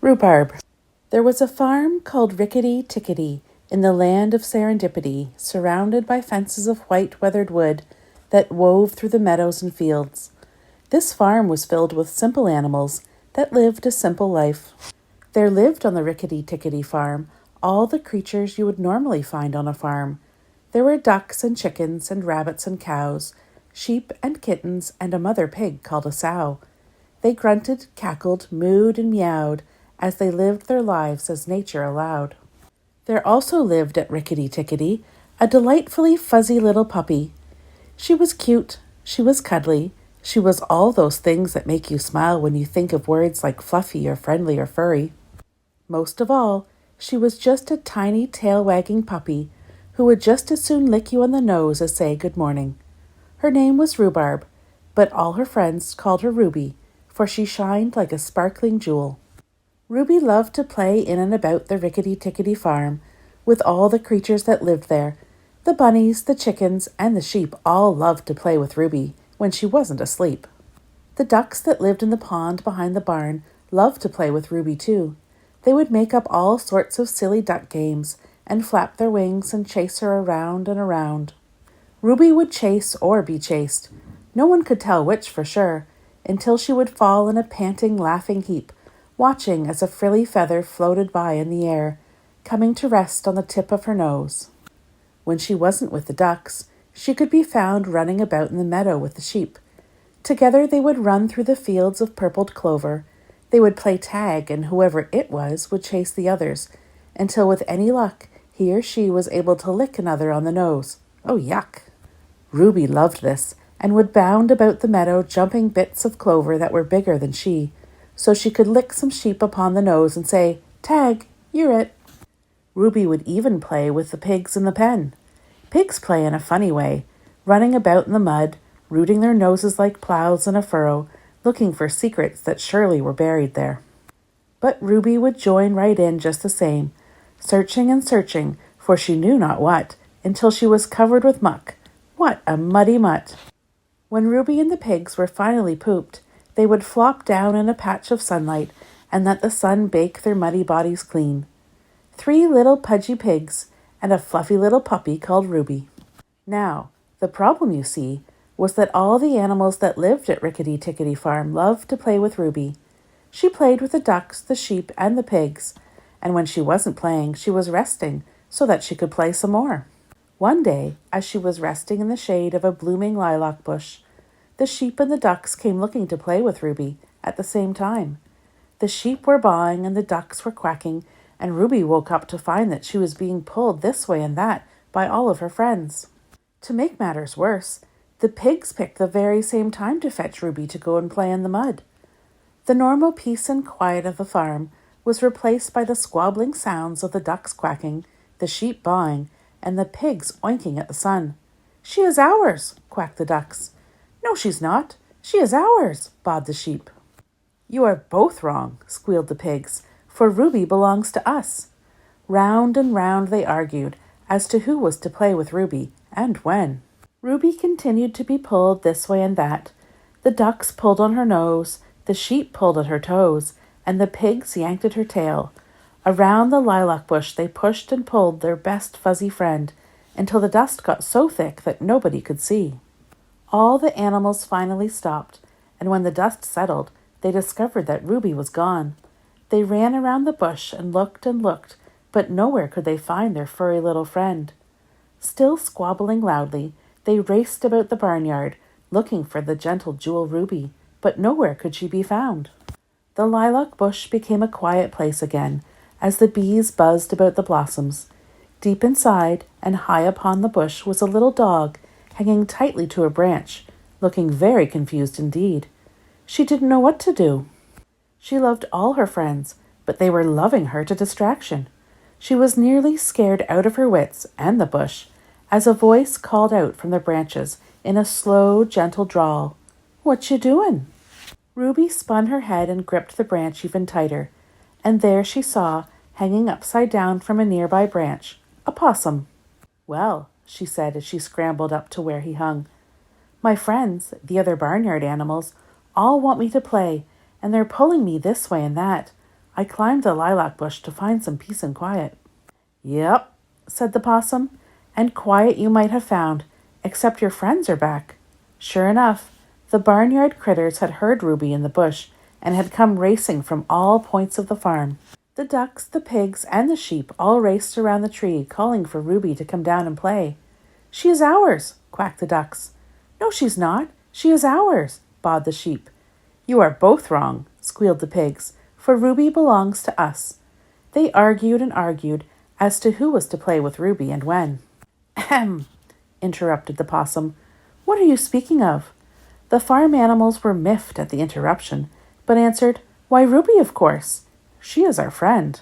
Rhubarb. There was a farm called Rickety Tickety in the land of serendipity, surrounded by fences of white weathered wood that wove through the meadows and fields. This farm was filled with simple animals that lived a simple life. There lived on the Rickety Tickety farm all the creatures you would normally find on a farm. There were ducks and chickens and rabbits and cows, sheep and kittens, and a mother pig called a sow. They grunted, cackled, mooed, and meowed as they lived their lives as nature allowed. There also lived at Rickety Tickety a delightfully fuzzy little puppy. She was cute, she was cuddly, she was all those things that make you smile when you think of words like fluffy or friendly or furry. Most of all, she was just a tiny tail-wagging puppy who would just as soon lick you on the nose as say good morning. Her name was Rhubarb, but all her friends called her Ruby, for she shined like a sparkling jewel. Ruby loved to play in and about the Rickety Tickety farm with all the creatures that lived there. The bunnies, the chickens, and the sheep all loved to play with Ruby when she wasn't asleep. The ducks that lived in the pond behind the barn loved to play with Ruby too. They would make up all sorts of silly duck games and flap their wings and chase her around and around. Ruby would chase or be chased. No one could tell which for sure, until she would fall in a panting, laughing heap, watching as a frilly feather floated by in the air, coming to rest on the tip of her nose. When she wasn't with the ducks, she could be found running about in the meadow with the sheep. Together they would run through the fields of purpled clover. They would play tag, and whoever it was would chase the others, until with any luck, he or she was able to lick another on the nose. Oh, yuck! Ruby loved this, and would bound about the meadow jumping bits of clover that were bigger than she, so she could lick some sheep upon the nose and say, "Tag, you're it." Ruby would even play with the pigs in the pen. Pigs play in a funny way, running about in the mud, rooting their noses like plows in a furrow, looking for secrets that surely were buried there. But Ruby would join right in just the same, searching and searching for she knew not what, until she was covered with muck. What a muddy mutt! When Ruby and the pigs were finally pooped, they would flop down in a patch of sunlight and let the sun bake their muddy bodies clean. 3 little pudgy pigs and a fluffy little puppy called Ruby. Now, the problem, you see, was that all the animals that lived at Rickety Tickety Farm loved to play with Ruby. She played with the ducks, the sheep, and the pigs, and when she wasn't playing, she was resting so that she could play some more. One day, as she was resting in the shade of a blooming lilac bush, the sheep and the ducks came looking to play with Ruby at the same time. The sheep were baaing and the ducks were quacking, and Ruby woke up to find that she was being pulled this way and that by all of her friends. To make matters worse, the pigs picked the very same time to fetch Ruby to go and play in the mud. The normal peace and quiet of the farm was replaced by the squabbling sounds of the ducks quacking, the sheep baaing, and the pigs oinking at the sun. "She is ours," quacked the ducks. "No, she's not. She is ours," bawed the sheep. "You are both wrong," squealed the pigs, "for Ruby belongs to us." Round and round they argued as to who was to play with Ruby and when. Ruby continued to be pulled this way and that. The ducks pulled on her nose, the sheep pulled at her toes, and the pigs yanked at her tail. Around the lilac bush they pushed and pulled their best fuzzy friend until the dust got so thick that nobody could see. All the animals finally stopped, and when the dust settled, they discovered that Ruby was gone. They ran around the bush and looked, but nowhere could they find their furry little friend. Still squabbling loudly, they raced about the barnyard, looking for the gentle jewel Ruby, but nowhere could she be found. The lilac bush became a quiet place again, as the bees buzzed about the blossoms. Deep inside and high upon the bush was a little dog, hanging tightly to a branch, looking very confused indeed. She didn't know what to do. She loved all her friends, but they were loving her to distraction. She was nearly scared out of her wits and the bush, as a voice called out from the branches in a slow, gentle drawl, "What you doin'?" Ruby spun her head and gripped the branch even tighter, and there she saw, hanging upside down from a nearby branch, a possum. "Well," she said as she scrambled up to where he hung, "my friends, the other barnyard animals, all want me to play, and they're pulling me this way and that. I climbed the lilac bush to find some peace and quiet." "Yep," said the possum, "and quiet you might have found, except your friends are back." Sure enough, the barnyard critters had heard Ruby in the bush and had come racing from all points of the farm. The ducks, the pigs, and the sheep all raced around the tree, calling for Ruby to come down and play. "She is ours," quacked the ducks. "No, she's not. She is ours," bawled the sheep. "You are both wrong," squealed the pigs, "for Ruby belongs to us." They argued and argued as to who was to play with Ruby and when. "Ahem," interrupted the possum. "What are you speaking of?" The farm animals were miffed at the interruption, but answered, "Why, Ruby, of course. She is our friend."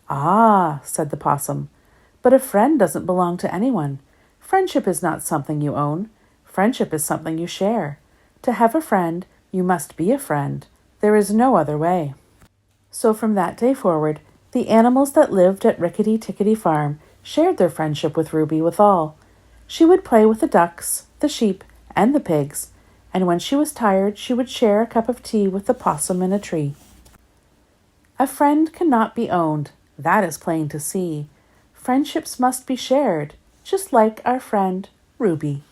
"Ah," said the possum, "but a friend doesn't belong to anyone. Friendship is not something you own. Friendship is something you share. To have a friend, you must be a friend. There is no other way." So from that day forward, the animals that lived at Rickety Tickety Farm shared their friendship with Ruby with all. She would play with the ducks, the sheep, and the pigs, and when she was tired, she would share a cup of tea with the possum in a tree. A friend cannot be owned, that is plain to see. Friendships must be shared, just like our friend Ruby.